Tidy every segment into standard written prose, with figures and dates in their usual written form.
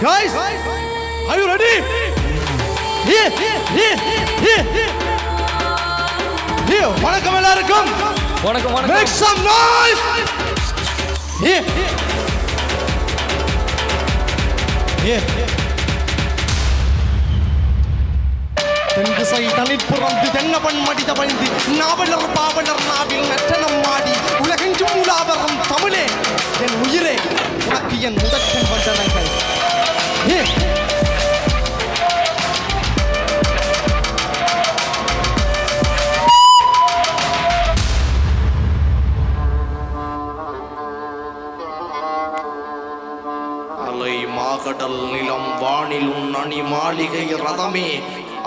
Guys, are you ready? Here. வணக்கம் எல்லாருக்கும். வணக்கம். Make some noise. Here. தென்திசை தனிப்புறந்து தென்னவன் மடித வழிந்து நாவலர் பாவலர் நாவில் நட்டனம் மாடி உலகெங்கும் உலாவரம் தமிழே என் உயிரே உனக்கு என் முதற்கண் வந்தனங்கள். அலை மாகடல் நிலம் வானில் உன் அணி மாளிகை ரதமே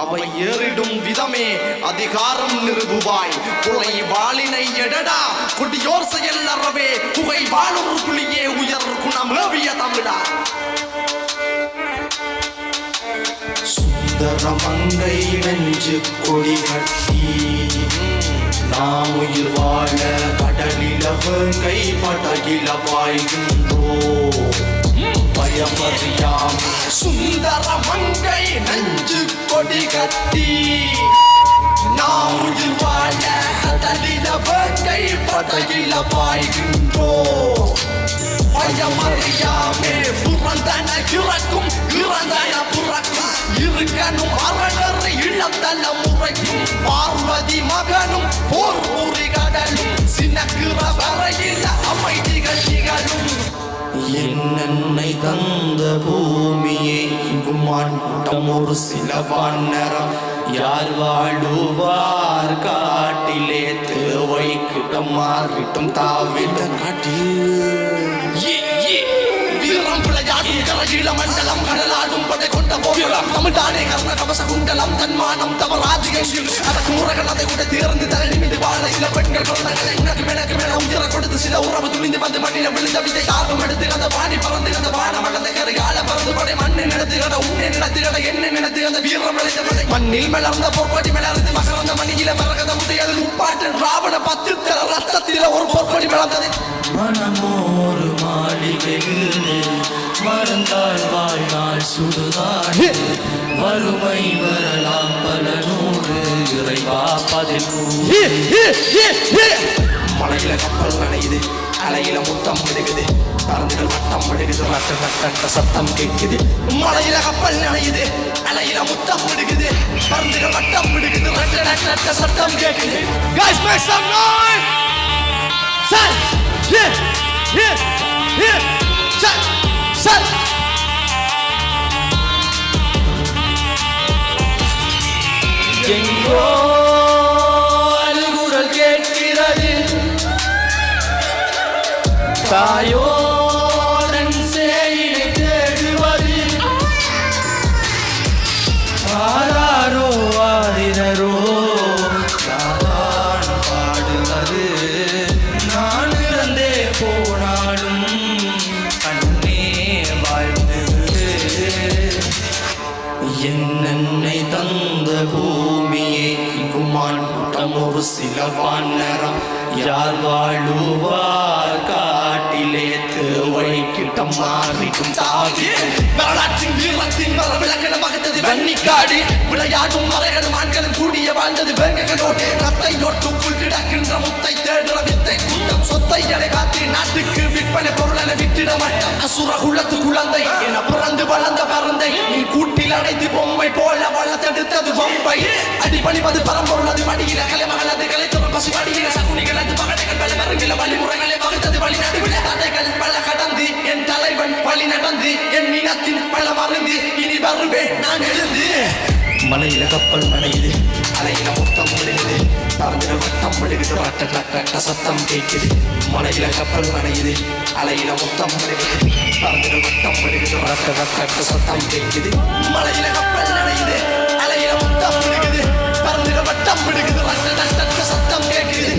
அவை ஏறிடும் விதமே அதிகாரம் நிறுவுவாய் புலை வாளினை எடடா கொடியோர் செயல் அறவே புகை வாழொரு புலியே உயர் குணமேவிய தமிழா. சுந்தர மங்கை நெஞ்சு கொடி கட்டி நாம் உயிர் வாழ கடலில கை படகில பாய்கின்றோ பயமறியாம். சுந்தர மங்கை நெஞ்சு கொடி கட்டி நாம் உயிர் வாழ கடலில கை படகில பாய்கின்றோ பயமறியாமே. புறந்தன இறக்கும் இறந்தன புறக்கும் இருக்கணும் அரணர் இளத்தல முறைக்கும் பார்வதி மகனும் போர் ஊறி கடலும் சின்னக்கிற வரையில் அமைதிகள் நிகழும். என்னை தந்த பூமியை இங்குமான் கூட்டம் ஒரு சில வானரம் யார் வாழுவார் காட்டிலே தேவை கிட்டம் மாறிட்டும் தாவிட காட்டில் வீரம் விளையாடும் கரகீழ மண்டலம் கடலாடும் படை கொண்ட போகலாம் தமிழ்தானே கர்ண கவச குண்டலம் தன்மானம் தவறாது எங்கில் அதற்கு முறைகள் அதை கூட தேர்ந்து தலை நிமிந்து வாழ சில பெண்கள் பிறந்தகளை உனக்கு எனக்கு மேல உயிர கொடுத்து சில உறவு துணிந்து வந்து மண்ணில விழுந்த விதை சாபம் எடுத்து அந்த வாணி பறந்து அந்த வானம் வளர்ந்த கருகால பறந்து படை மண்ணை நினைத்து கட உன்னை நினைத்து கட என்ன நினைத்து அந்த வீரம் விளைந்த படை மண்ணில் மலர்ந்த பொற்கொடி மலர்ந்து மகர்ந்த மணியில மரகத முட்டையில் உப்பாட்டன் ராவண 10 தர ரத்தத்தில ஒரு பொற்கொடி மலர்ந்தது. மனமோரு மாளிகை வீடு மறந்தால் வாழ்நாள் சுடுகாடு வறுமை வரலாம் பல நூறு இறைவா பதில். மலையில கப்பல் நனையுது அலையில முத்தம் விடுகுது பறந்துகள் வட்டம் விடுகுது ரட்ட சத்தம் கேட்குது. மலையில கப்பல் நனையுது அலையில முத்தம் விடுகுது பறந்துகள் வட்டம் விடுகுது ரட்ட சத்தம் கேட்குது. Guys, make some noise. Set. Here. Set. எங்கோ அழுகுரல் கேட்கிறது தாயோ தன் சேயினை தேடுவது ஆராரோ ஆடினரோ நான் பாடுவது நான் இறந்தே போனாலும் கண்ணே வாழ்ந்துவிடு. என்னை தந்த பூமியை குமான் கூட்டம் ஒரு சில வானரம் யார் வாழுவார் காட்டிலே தேவை கிட்டம் மாறிடும் தாவி. வரலாற்றின் வீரத்தின் வர விளக்கண மகத்தது வன்னிக்காடு விளையாடும் மறைகளும் ஆண்களும் கூடிய வாழ்ந்தது வேங்ககளோடு ரத்தையோட்டுக்குள் கிடக்கின்ற முத்தை தேடுற வித்தை கூட்டம் சொத்தை எடை காத்து நாட்டுக்கு விற்பனை பொருளென விட்டிட மாட்டான். அசுர குலத்து குழந்தை என பிறந்து வளர்ந்த பறந்தை நீ கூட்டில் அடைத்து பொம்மை போல வளர்த்தெடுத்தது பொம்பை அடிபணிவது பரம்பொருள் அது மடியில கலைமகள் அது கலைத்துற பசி மடியில சகுனிகள் அது மகனைகள் பல மருங்கில வழிமுறைகளை வகுத்தது வழி நடுவில் தடைகள் பல கடந்து என் தலைவன் வழி நடந்து என் இனத்தின் பல மருந்து இனி வருவேன் நான் எழுந்து. மலையில கப்பல் நனையுது அலையில முத்தம் விடுகுது பறந்துகள் வட்டம் விடுகுது ரட்ட சத்தம் கேட்குது. மலையில கப்பல் நனையுது அலையில முத்தம் விடுகுது பறந்துகள் வட்டம் விடுகுது ரட்ட சத்தம் கேட்குது. மலையில கப்பல் நனையுது அலையில முத்தம் விடுகுது பறந்துகள் வட்டம் விடுகுது ரட்ட சத்தம் கேட்குது.